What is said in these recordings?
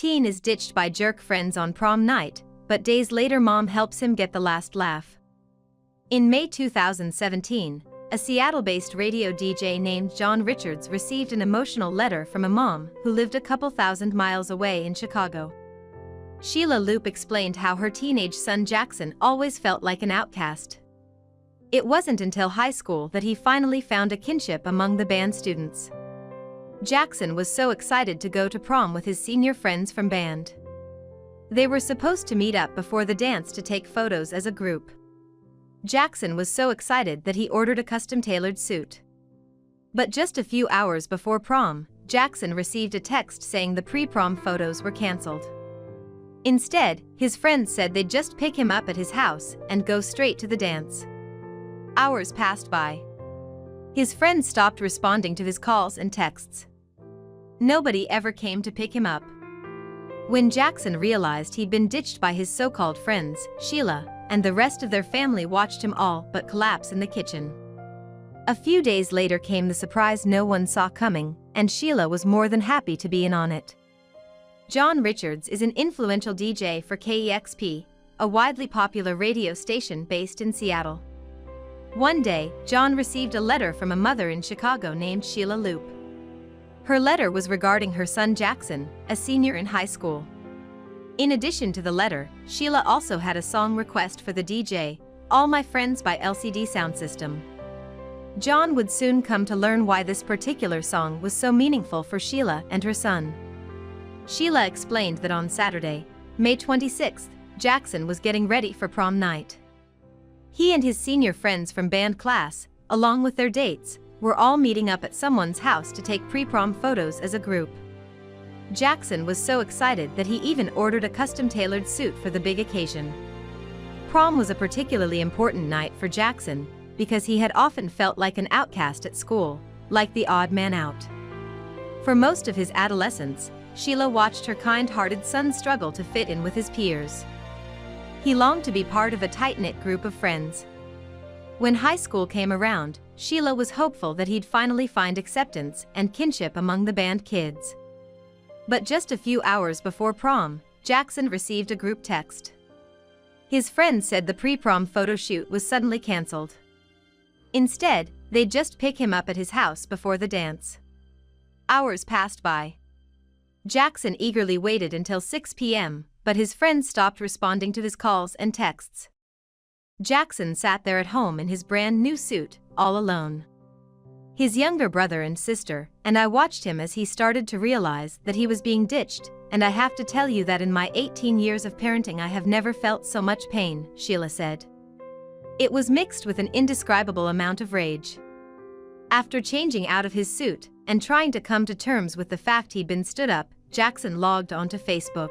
teen is ditched by jerk friends on prom night, but days later mom helps him get the last laugh. In May 2017, a Seattle-based radio DJ named John Richards received an emotional letter from a mom who lived a couple thousand miles away in Chicago. Sheila Loop explained how her teenage son Jackson always felt like an outcast. It wasn't until high school that he finally found a kinship among the band students. Jackson was so excited to go to prom with his senior friends from band. They were supposed to meet up before the dance to take photos as a group. Jackson was so excited that he ordered a custom-tailored suit. But just a few hours before prom, Jackson received a text saying the pre-prom photos were cancelled. Instead, his friends said they'd just pick him up at his house and go straight to the dance. Hours passed by. His friends stopped responding to his calls and texts. Nobody ever came to pick him up. When Jackson realized he'd been ditched by his so-called friends, Sheila and the rest of their family watched him all but collapse in the kitchen. A few days later came the surprise no one saw coming, and Sheila was more than happy to be in on it. John Richards is an influential DJ for KEXP, a widely popular radio station based in Seattle. One day, John received a letter from a mother in Chicago named Sheila Loop. Her letter was regarding her son Jackson, a senior in high school. In addition to the letter, Sheila also had a song request for the DJ, All My Friends by LCD Soundsystem. John would soon come to learn why this particular song was so meaningful for Sheila and her son. Sheila explained that on Saturday, May 26, Jackson was getting ready for prom night. He and his senior friends from band class, along with their dates, were all meeting up at someone's house to take pre-prom photos as a group. Jackson was so excited that he even ordered a custom-tailored suit for the big occasion. Prom was a particularly important night for Jackson because he had often felt like an outcast at school, like the odd man out. For most of his adolescence, Sheila watched her kind-hearted son struggle to fit in with his peers. He longed to be part of a tight-knit group of friends. When high school came around, Sheila was hopeful that he'd finally find acceptance and kinship among the band kids. But just a few hours before prom, Jackson received a group text. His friends said the pre-prom photo shoot was suddenly cancelled. Instead, they'd just pick him up at his house before the dance. Hours passed by. Jackson eagerly waited until 6 p.m., but his friends stopped responding to his calls and texts. Jackson sat there at home in his brand new suit, all alone. His younger brother and sister and I watched him as he started to realize that he was being ditched, and I have to tell you that in my 18 years of parenting I have never felt so much pain, Sheila said. It was mixed with an indescribable amount of rage. After changing out of his suit and trying to come to terms with the fact he'd been stood up, Jackson logged onto Facebook.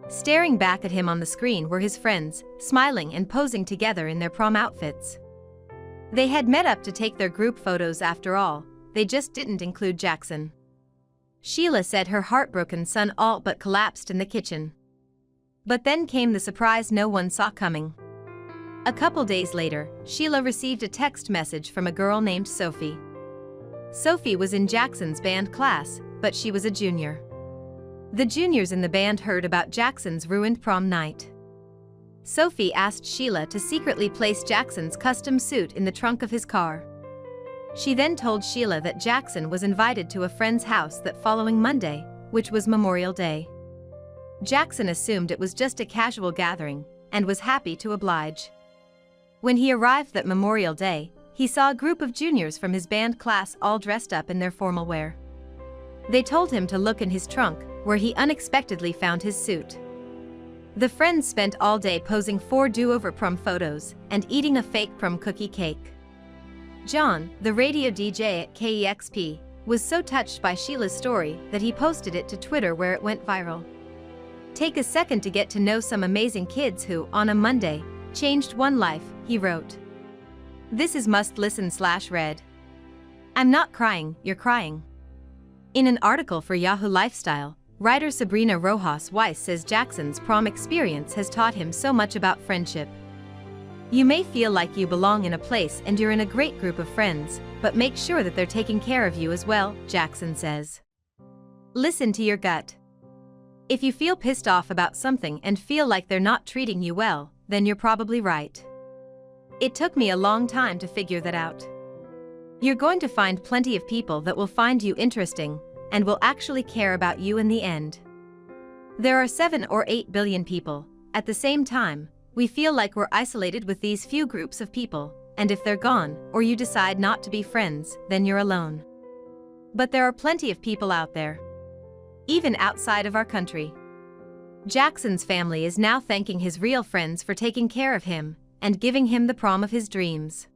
Staring back at him on the screen were his friends, smiling and posing together in their prom outfits. They had met up to take their group photos after all, they just didn't include Jackson. Sheila said her heartbroken son all but collapsed in the kitchen. But then came the surprise no one saw coming. A couple days later, Sheila received a text message from a girl named Sophie. Sophie was in Jackson's band class, but she was a junior. The juniors in the band heard about Jackson's ruined prom night. Sophie asked Sheila to secretly place Jackson's custom suit in the trunk of his car. She then told Sheila that Jackson was invited to a friend's house that following Monday, which was Memorial Day. Jackson assumed it was just a casual gathering and was happy to oblige. When he arrived that Memorial Day, he saw a group of juniors from his band class all dressed up in their formal wear. They told him to look in his trunk, where he unexpectedly found his suit. The friends spent all day posing for do-over prom photos and eating a fake prom cookie cake. John, the radio DJ at KEXP, was so touched by Sheila's story that he posted it to Twitter where it went viral. Take a second to get to know some amazing kids who, on a Monday, changed one life, he wrote. This is must-listen/read. I'm not crying, you're crying. In an article for Yahoo Lifestyle, writer Sabrina Rojas Weiss says Jackson's prom experience has taught him so much about friendship. You may feel like you belong in a place and you're in a great group of friends, but make sure that they're taking care of you as well, Jackson says. Listen to your gut. If you feel pissed off about something and feel like they're not treating you well, then you're probably right. It took me a long time to figure that out. You're going to find plenty of people that will find you interesting and will actually care about you in the end. There are 7 or 8 billion people. At the same time, we feel like we're isolated with these few groups of people, and if they're gone, or you decide not to be friends, then you're alone. But there are plenty of people out there, even outside of our country. Jackson's family is now thanking his real friends for taking care of him and giving him the prom of his dreams.